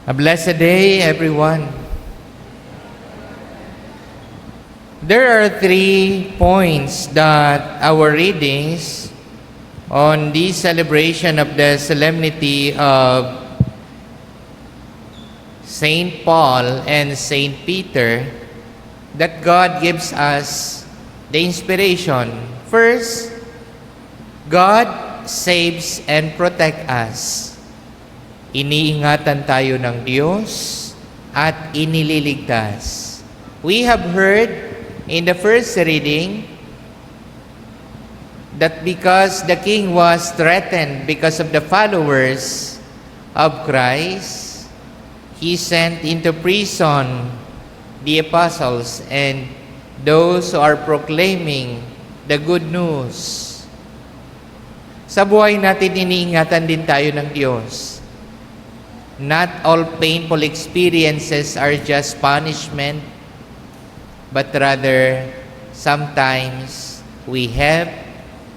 A blessed day, everyone. There are 3 points that our readings on this celebration of the solemnity of Saint Paul and Saint Peter that God gives us the inspiration. First, God saves and protects us. Iniingatan tayo ng Diyos at inililigtas. We have heard in the first reading that because the king was threatened because of the followers of Christ, he sent into prison the apostles and those who are proclaiming the good news. Sa buhay natin, iniingatan din tayo ng Diyos. Not all painful experiences are just punishment, but rather, sometimes we have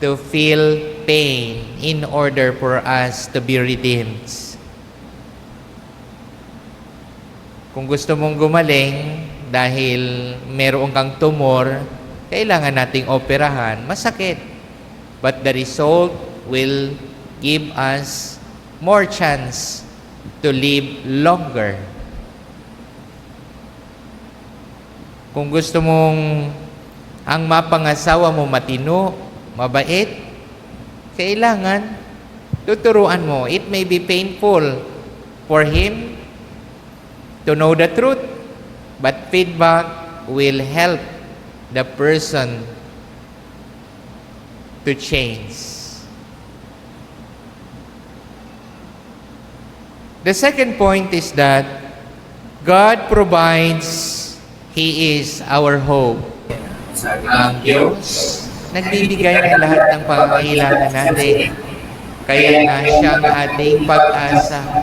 to feel pain in order for us to be redeemed. Kung gusto mong gumaling dahil meron kang tumor, kailangan nating operahan, masakit. But the result will give us more chance to live longer. Kung gusto mong ang mapangasawa mo matino, mabait, kailangan tuturuan mo. It may be painful for him to know the truth, but feedback will help the person to change. The second point is that God provides. He is our hope. Ang Diyos, nagbibigay ng lahat ng pangangailangan natin. Kaya nga siya ang ating pag-asa.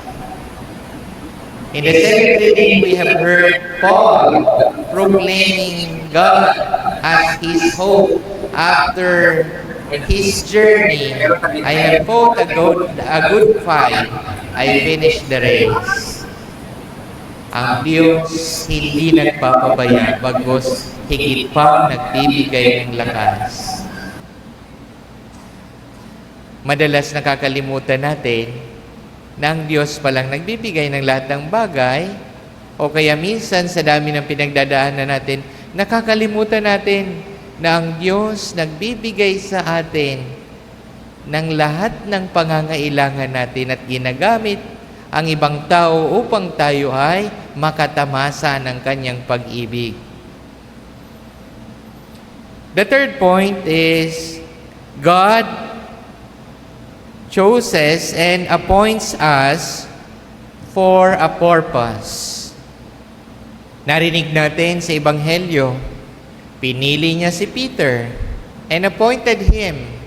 In the second reading, we have heard Paul proclaiming God as his hope after his journey. I have fought a good fight. I finished the race. Ang Diyos hindi nagpapabaya, bagos higit pa nagbibigay ng lakas. Madalas nakakalimutan natin na ang Diyos palang nagbibigay ng lahat ng bagay, o kaya minsan sa dami ng pinagdadaanan natin, nakakalimutan natin na ang Diyos nagbibigay sa atin ng lahat ng pangangailangan natin at ginagamit ang ibang tao upang tayo ay makatamasa ng kanyang pag-ibig. The third point is God chooses and appoints us for a purpose. Narinig natin sa Ebanghelyo, pinili niya si Peter and appointed him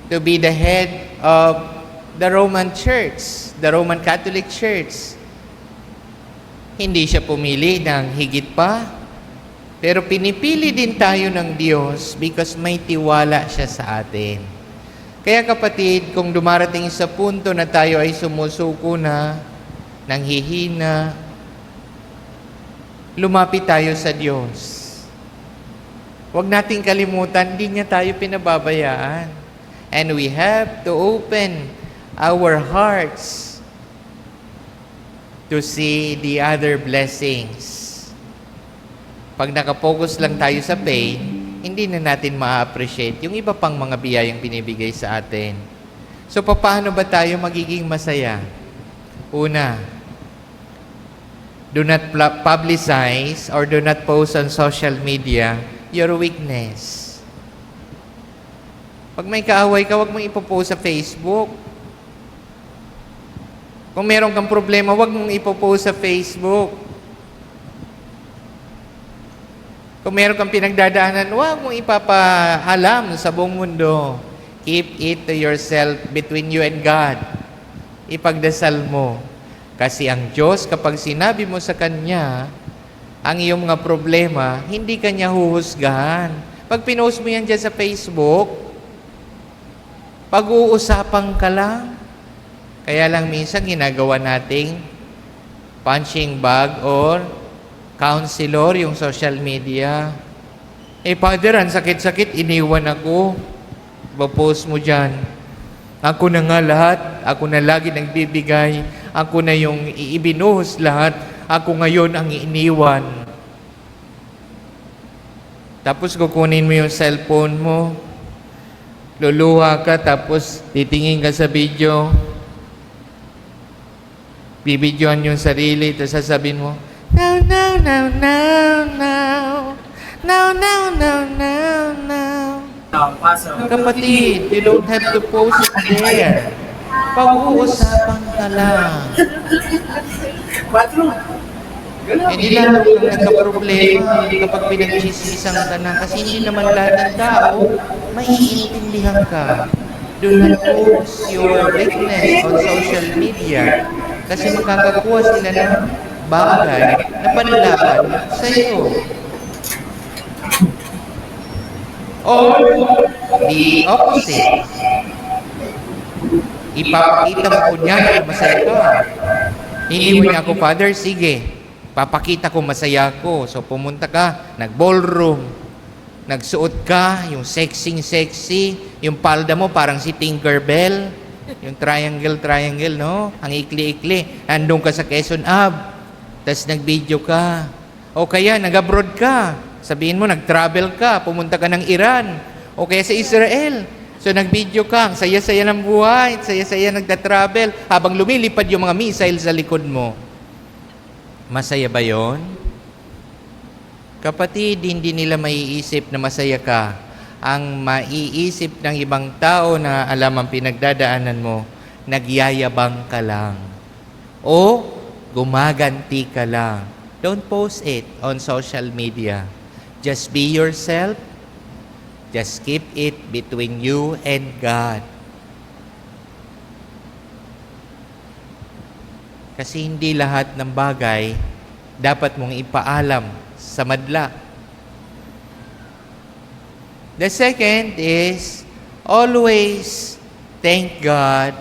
to be the head of the Roman Church, the Roman Catholic Church. Hindi siya pumili ng higit pa, pero pinipili din tayo ng Diyos because may tiwala siya sa atin. Kaya kapatid, kung dumarating sa punto na tayo ay sumusuko na, nanghihina, lumapit tayo sa Diyos. Huwag nating kalimutan, hindi niya tayo pinababayaan. And we have to open our hearts to see the other blessings. Pag nakapokus lang tayo sa pain, hindi na natin ma-appreciate yung iba pang mga biyayang binibigay sa atin. So, paano ba tayo magiging masaya? Una, do not publicize or do not post on social media your weakness. Pag may kaaway ka, huwag mong ipopost sa Facebook. Kung meron kang problema, huwag mong ipopost sa Facebook. Kung meron kang pinagdadaanan, huwag mong ipapaalam sa buong mundo. Keep it to yourself between you and God. Ipagdasal mo. Kasi ang Diyos, kapag sinabi mo sa Kanya ang iyong mga problema, hindi Kanya huhusgahan. Pag pinost mo yan dyan sa Facebook, pag-uusapan ka lang. Kaya lang minsan ginagawa nating punching bag or counselor yung social media. Father, ang sakit-sakit, iniwan ako. Post mo dyan. Ako na nga lahat. Ako na lagi nagbibigay. Ako na yung ibinuhos lahat. Ako ngayon ang iniwan. Tapos kukunin mo yung cellphone mo. Luluha ka, tapos titingin ka sa video. Bibidyoan yung sarili, tapos sasabihin mo, no, no, no, no, no. No, no, no, no, no. Kapatid, you don't have to post it there. Pag-uusapan ka lang. Hindi lang kung nagka-problema kapag pinag-chismisan ka na kasi hindi naman lahat ng tao maiintindihan ka. Do not post your weakness on social media kasi makakakuha sila ng bagay na panlaban sa iyo. Or the opposite. Ipapakita mo kunya na masaya ka. Hindi mo niya ako, Father, sige. Papakita ko masaya ko. So pumunta ka, nag-ballroom, nagsuot ka, yung sexy, yung palda mo parang si Tinkerbell, yung triangle, no? Ang ikli-ikli. Andun ka sa Quezon Ave, tas nag-video ka. O kaya, nag-abroad ka. Sabihin mo, nag-travel ka, pumunta ka ng Iran, o kaya sa Israel. So, nag-video ka, ang saya-saya ng buhay, saya-saya nagda-travel, habang lumilipad yung mga missile sa likod mo. Masaya ba yon? Kapatid, hindi nila maiisip na masaya ka. Ang maiisip ng ibang tao na alam ang pinagdadaanan mo, nagyayabang ka lang. O gumaganti ka lang. Don't post it on social media. Just be yourself. Just keep it between you and God. Kasi hindi lahat ng bagay dapat mong ipaalam sa madla. The second is always thank God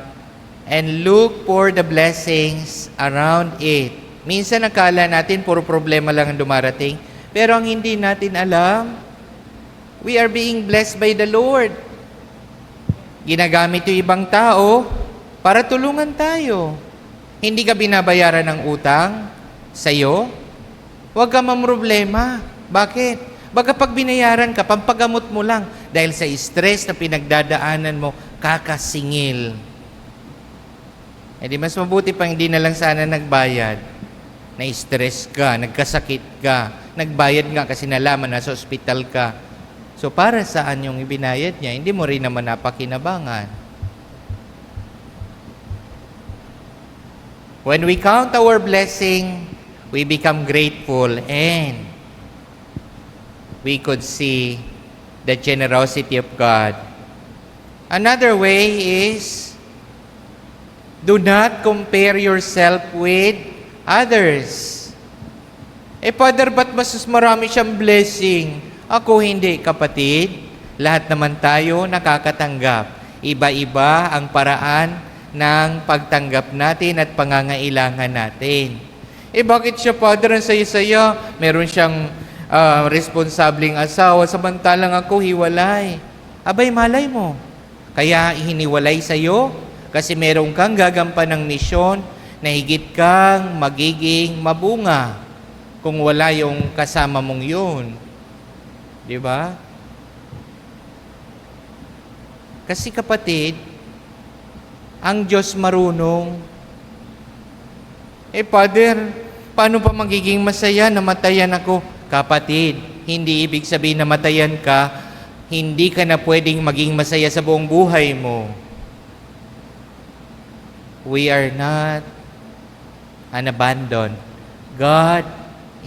and look for the blessings around it. Minsan nakala natin puro problema lang ang dumarating, pero ang hindi natin alam, we are being blessed by the Lord. Ginagamit yung ibang tao para tulungan tayo. Hindi ka binabayaran ng utang sa'yo, huwag ka mamroblema. Bakit? Baga pag binayaran ka, pampagamot mo lang dahil sa stress na pinagdadaanan mo, kakasingil. Di mas mabuti pang hindi na lang sana nagbayad. Na-stress ka, nagkasakit ka, nagbayad nga kasi nalaman na sa ospital ka. So para saan yung ibinayad niya? Hindi mo rin naman napakinabangan. When we count our blessing, we become grateful and we could see the generosity of God. Another way is, do not compare yourself with others. Father, ba't mas marami siyang blessing? Ako hindi, kapatid. Lahat naman tayo nakakatanggap. Iba-iba ang paraan ng pagtanggap natin at pangangailangan natin. Bakit siya, Father, ang saya-saya? Meron siyang responsableng asawa, samantalang ako hiwalay. Abay, malay mo. Kaya hiniwalay sa'yo kasi meron kang gagampan ng misyon na higit kang magiging mabunga kung wala yung kasama mong yun. Di ba? Kasi kapatid, ang Diyos marunong. Father, paano pa magiging masaya na matayan ako? Kapatid, hindi ibig sabihin na matayan ka, hindi ka na pwedeng maging masaya sa buong buhay mo. We are not unabandoned. God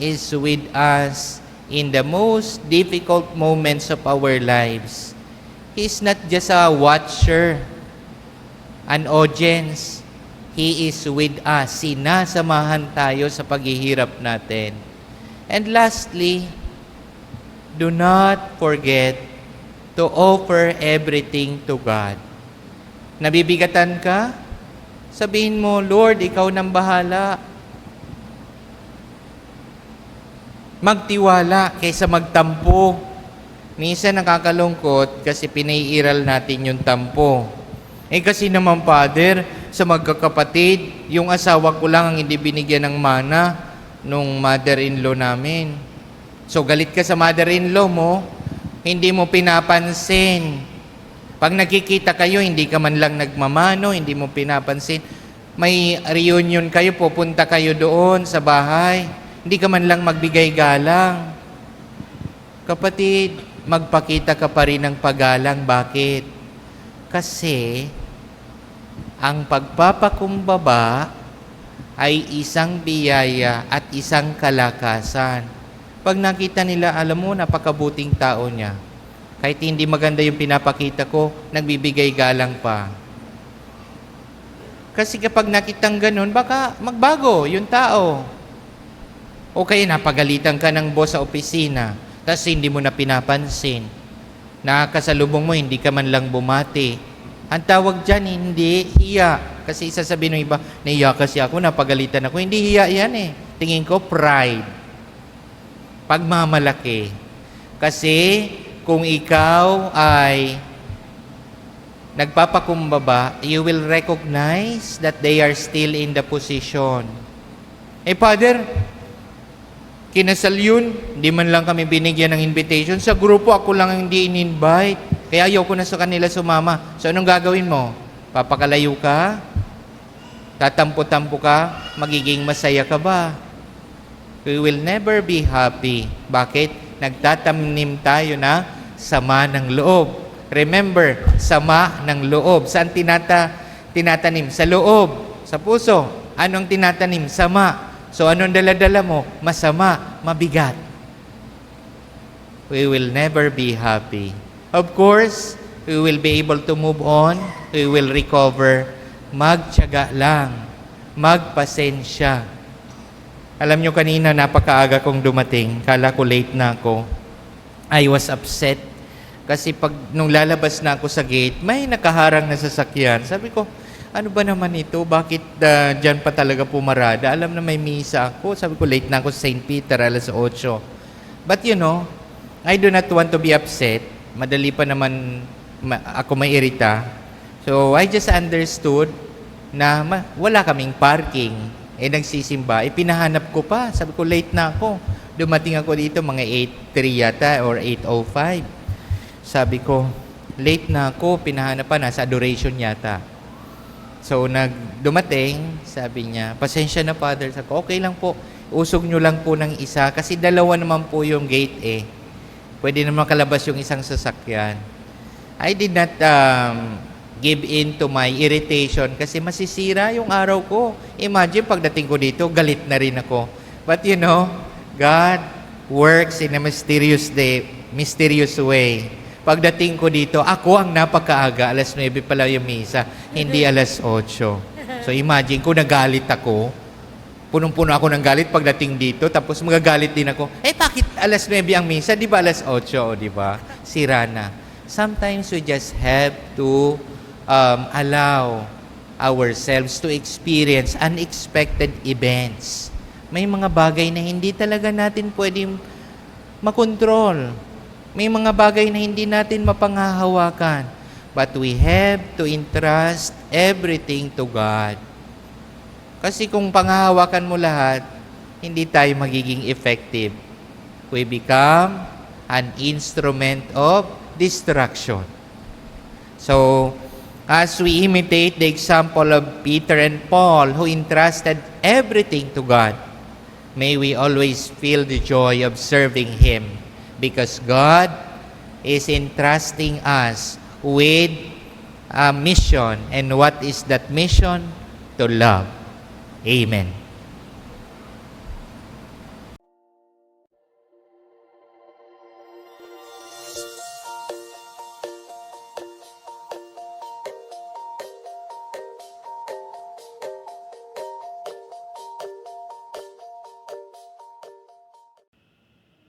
is with us in the most difficult moments of our lives. He's not just a watcher, an audience. He is with us. Sinasamahan tayo sa paghihirap natin. And lastly, do not forget to offer everything to God. Nabibigatan ka? Sabihin mo, Lord, ikaw nang bahala. magtiwala kaysa magtampo. Minsan nakakalungkot kasi pinaiiral natin yung tampo. Kasi naman, Father, sa magkakapatid, yung asawa ko lang ang hindi binigyan ng mana nung mother-in-law namin. So galit ka sa mother-in-law mo, hindi mo pinapansin. Pag nakikita kayo, hindi ka man lang nagmamano, hindi mo pinapansin. May reunion kayo, pupunta kayo doon sa bahay, hindi ka man lang magbigay galang. Kapatid, magpakita ka pa rin ng paggalang. Bakit? Kasi ang pagpapakumbaba ay isang biyaya at isang kalakasan. Pag nakita nila, alam mo, napakabuting tao niya. Kahit hindi maganda yung pinapakita ko, nagbibigay galang pa. Kasi kapag nakitang ganun, baka magbago yung tao. O kaya napagalitan ka ng boss sa opisina, tapos hindi mo na pinapansin. Nakakasalubong mo, hindi ka man lang bumati. Ang tawag dyan, hindi hiya. Kasi sasabihin ng iba, nahiya kasi ako, napagalitan ako. Hindi hiya yan eh. Tingin ko, pride. Pagmamalaki. Kasi kung ikaw ay nagpapakumbaba, you will recognize that they are still in the position. Father, kinasal yun, hindi man lang kami binigyan ng invitation. Sa grupo, ako lang hindi in-invite. Kaya ayaw ko na sa kanila sumama. So, anong gagawin mo? Papakalayo ka? Tatampo-tampo ka? Magiging masaya ka ba? We will never be happy. Bakit? Nagtatamnim tayo na sama ng loob. Remember, sama ng loob. Saan tinatanim? Sa loob, sa puso. Anong tinatanim? Sama. So, anong dala-dala mo? Masama, mabigat. We will never be happy. Of course, we will be able to move on. We will recover. Magtiyaga lang. Magpasensya. Alam nyo, kanina napakaaga kong dumating. Kala ko late na ako. I was upset. Kasi nung lalabas na ako sa gate, may nakaharang na sasakyan. Sabi ko, ano ba naman ito? Bakit dyan pa talaga pumarada? Alam na may misa ako. Sabi ko, late na ako sa St. Peter, alas 8. But you know, I do not want to be upset. Madali pa naman ako may irita. So, I just understood na wala kaming parking. Nagsisimba. Pinahanap ko pa. Sabi ko, late na ako. Dumating ako dito mga 8:03 yata or 8:05. Sabi ko, late na ako. Pinahanap pa. Nasa adoration yata. So, dumating, sabi niya, pasensya na, Father. Sabi ko, okay lang po. Usog nyo lang po ng isa. Kasi dalawa naman po yung gate Pwede naman kalabas yung isang sasakyan. I did not give in to my irritation kasi masisira yung araw ko. Imagine, pagdating ko dito, galit na rin ako. But you know, God works in a mysterious way. Pagdating ko dito, ako ang napakaaga. Alas 9 pala yung misa, hindi alas 8. So imagine, kung nagalit ako, punong-puno ako ng galit pagdating dito, tapos magagalit din ako, bakit alas 9 ang misa? Di ba alas 8? Di ba? Sira na. Sometimes we just have to allow ourselves to experience unexpected events. May mga bagay na hindi talaga natin pwedeng makontrol. May mga bagay na hindi natin mapanghahawakan. But we have to entrust everything to God. Kasi kung panghahawakan mo lahat, hindi tayo magiging effective. We become an instrument of destruction. So, as we imitate the example of Peter and Paul who entrusted everything to God, may we always feel the joy of serving Him because God is entrusting us with a mission. And what is that mission? To love. Amen.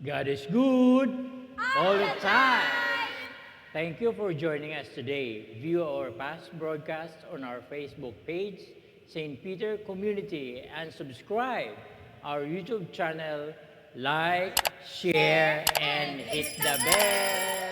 God is good all the time. Thank you for joining us today. View our past broadcasts on our Facebook page, St. Peter Community, and subscribe our YouTube channel, like, share, and hit the bell.